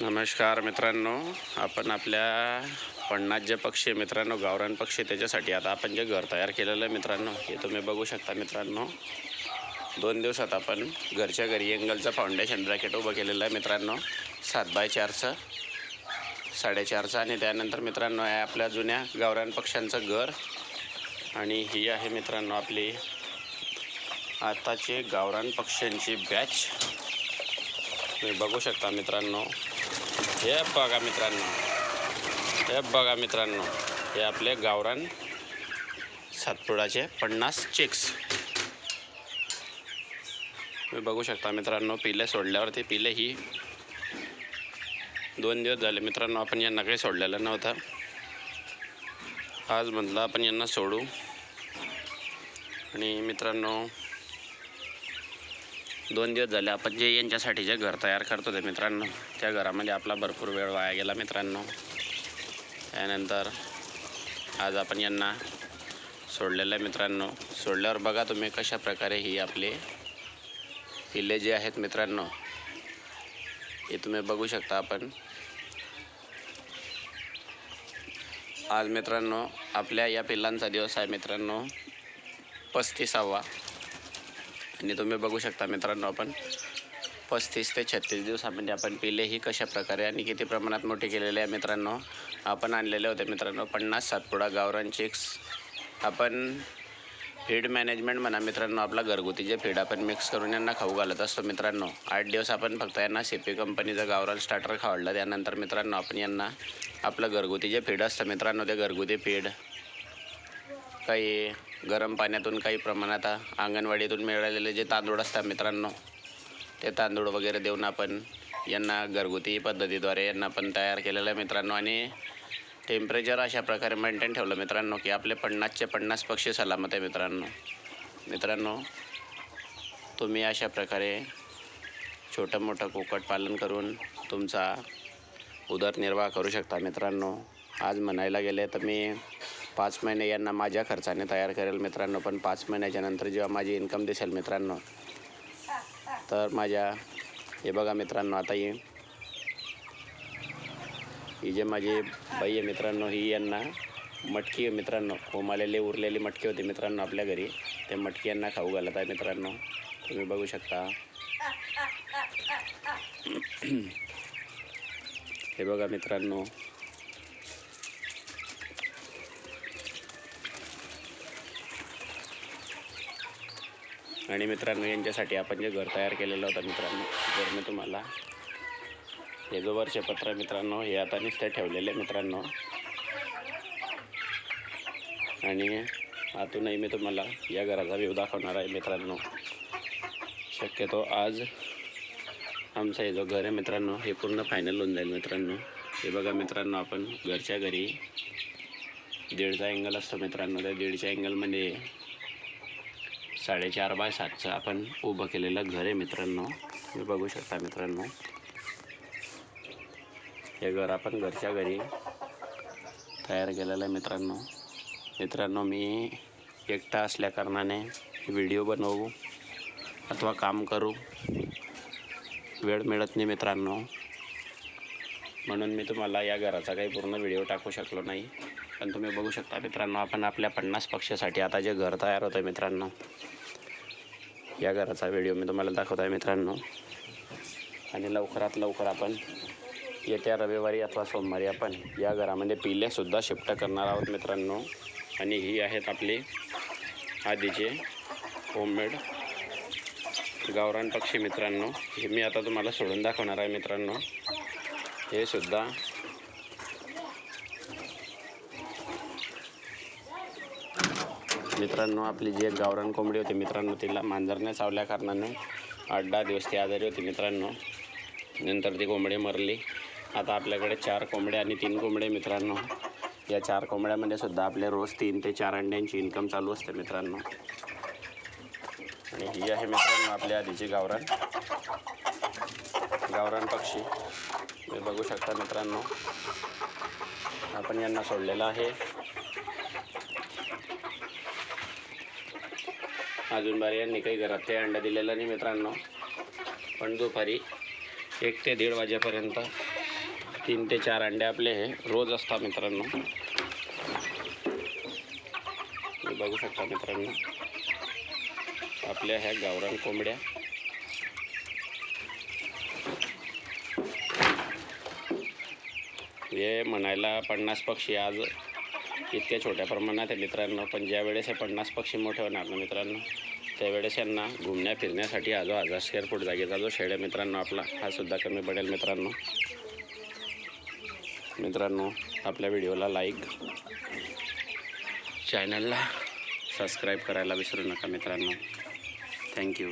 नमस्कार मित्रांनो, आपण आपल्या 50 जे पक्षी मित्रांनो, गावरान पक्षी, त्याच्यासाठी आता आपण जे घर तयार केलेलं आहे मित्रांनो, हे तुम्ही बघू शकता मित्रांनो. 2 दिवसात आपण घरच्या घरी एंगलचं फाउंडेशन ब्रॅकेट उभं केलेलं आहे मित्रांनो, 7x4चं 4.5चं. आणि त्यानंतर मित्रांनो आहे आपल्या जुन्या गावरान पक्ष्यांचं घर. आणि ही आहे मित्रांनो आपली आताचे गावरान पक्ष्यांची बॅच. तुम्ही बघू शकता मित्रांनो. हे बघा मित्रांनो, हे आपले गावरान सातपुडाचे 50 चिक्स. तुम्ही बघू शकता मित्रांनो. पिले सोडल्यावरती पिले ही 2 दिवस झाले मित्रांनो, आपण यांना काही सोडलेलं नव्हतं. आज म्हटलं आपण यांना सोडू. आणि मित्रांनो 2 दिवस झाले आपण जे यांच्यासाठी जे घर तयार करतो ते मित्रांनो, त्या घरामध्ये आपला भरपूर वेळ वाया गेला मित्रांनो. त्यानंतर आज आपण यांना सोडलेलं आहे मित्रांनो. सोडल्यावर बघा तुम्ही कशा प्रकारे ही आपले पिल्ले जे आहेत मित्रांनो, हे तुम्ही बघू शकता. आपण आज मित्रांनो आपल्या या पिल्लांचा दिवस आहे मित्रांनो 35वा. आणि तुम्ही बघू शकता मित्रांनो, आपण 35 ते 36 दिवसामध्ये आपण पिल्ले ही कशा प्रकारे आणि किती प्रमाणात मोठे केलेले आहे मित्रांनो. आपण आणलेले होते मित्रांनो 50 सातपुडा गावरान चिक्स. आपण फीड मॅनेजमेंट म्हणा मित्रांनो, आपला घरगुती जे फीड आपण मिक्स करून यांना खाऊ घालत असतो मित्रांनो. 8 दिवस आपण फक्त यांना CP कंपनीचं गावरान स्टार्टर खावडलं. त्यानंतर मित्रांनो आपण यांना आपलं घरगुती जे फीड असतं मित्रांनो, ते घरगुती फीड काही गरम पाण्यातून, काही प्रमाणात अंगणवाडीतून मिळालेले जे तांदूळ असतात मित्रांनो, ते तांदूळ वगैरे देऊन आपण यांना घरगुती पद्धतीद्वारे यांना पण तयार केलेलं आहे मित्रांनो. आणि टेम्परेचर अशा प्रकारे मेंटेन ठेवलं मित्रांनो की आपले 50चे 50 पक्षी सलामत आहे मित्रांनो. तुम्ही अशा प्रकारे छोटं मोठं कुक्कुटपालन करून तुमचा उदरनिर्वाह करू शकता मित्रांनो. आज म्हणायला गेले तर मी 5 महिने यांना माझ्या खर्चाने तयार करेल मित्रांनो. पण 5 महिन्याच्या नंतर जेव्हा माझी इन्कम दिसेल मित्रांनो, तर माझ्या हे बघा मित्रांनो, आता ही जे माझी बाई आहे मित्रांनो, ही यांना मटकी आहे मित्रांनो. कोमालेले उरलेली मटकी होती मित्रांनो आपल्या घरी, ते मटकी यांना खाऊ घालत आहे मित्रांनो. तुम्ही बघू शकता. हे बघा मित्रांनो. आणि मित्रांनो यांच्यासाठी आपण जे घर तयार केलेलं होतं मित्रांनो, जर मी तुम्हाला हे जो वर्षपत्र मित्रांनो, हे आता नुसते ठेवलेले मित्रांनो. आणि आतूनही मी तुम्हाला या घराचा व्ह्यू दाखवणार आहे मित्रांनो. शक्यतो आज आमचं हे जो घर आहे मित्रांनो, हे पूर्ण फायनल होऊन जाईल मित्रांनो. हे बघा मित्रांनो, आपण घरच्या घरी 1.5चा अँगल असतो मित्रांनो, त्या 1.5च्या अँगलमध्ये 4.5x7चं आपण उभं केलेलं घर आहे मित्रांनो. तुम्ही बघू शकता मित्रांनो. हे घर आपण घरच्या घरी तयार केलेलं आहे मित्रांनो. मी एकटा असल्या कारणाने व्हिडिओ बनवू अथवा काम करू वेळ मिळत नाही मित्रांनो, म्हणून मी तुम्हाला या घराचा काही पूर्ण व्हिडिओ टाकू शकलो नाही. पण तुम्ही बघू शकता मित्रांनो, आपण आपल्या 50 पक्षीसाठी आता जे घर तयार होतं आहे मित्रांनो, या घराचा व्हिडिओ मी तुम्हाला दाखवत आहे मित्रांनो. आणि लवकरात लवकर आपण येत्या रविवारी अथवा सोमवारी आपण या घरामध्ये पिल्लेसुद्धा शिफ्ट करणार आहोत मित्रांनो. आणि ही आहेत आपली आधीचे होममेड गावरान पक्षी मित्रांनो. हे मी आता तुम्हाला सोडून दाखवणार आहे मित्रांनो. हे सुद्धा मित्रांनो आपली जी एक गावरान कोंबडी होती मित्रांनो, तिला मांजरने चावल्या कारणाने 8-10 दिवस ती आजारी होती मित्रांनो. नंतर ती कोंबडी मरली. आता आपल्याकडे 4 कोंबड्या आणि 3 कोंबडे मित्रांनो. या 4 कोंबड्यामध्ये सुद्धा आपले रोज 3 ते 4 अंड्यांची इन्कम चालू असते मित्रांनो. आणि ही आहे मित्रांनो आपल्या आधीची गावरान पक्षी. तुम्ही बघू शकता मित्रांनो, आपण यांना सोडलेलं आहे. अजून बारी यांनी काही घरात काही अंडा दिलेला नाही मित्रांनो. पण दुपारी 1 ते 1:30 वाजेपर्यंत 3 ते 4 अंडे आपले हे रोज असतात मित्रांनो. तुम्ही बघू शकता मित्रांनो आपल्या ह्या गावरान कोंबड्या. हे म्हणायला 50 पक्षी आज इतक्या छोट्या प्रमाणात आहे मित्रांनो, पण ज्या वेळेस हे 50 पक्षी मोठे होणार ना मित्रांनो, त्यावेळेस यांना घुमण्या फिरण्यासाठी हा जो 1000 स्क्वेअर फूट जागेचा जो शेड आहे मित्रांनो आपला, हा सुद्धा कमी पडेल मित्रांनो. मित्रांनो आपल्या व्हिडिओला लाईक, चॅनलला सबस्क्राईब करायला विसरू नका मित्रांनो. थँक्यू.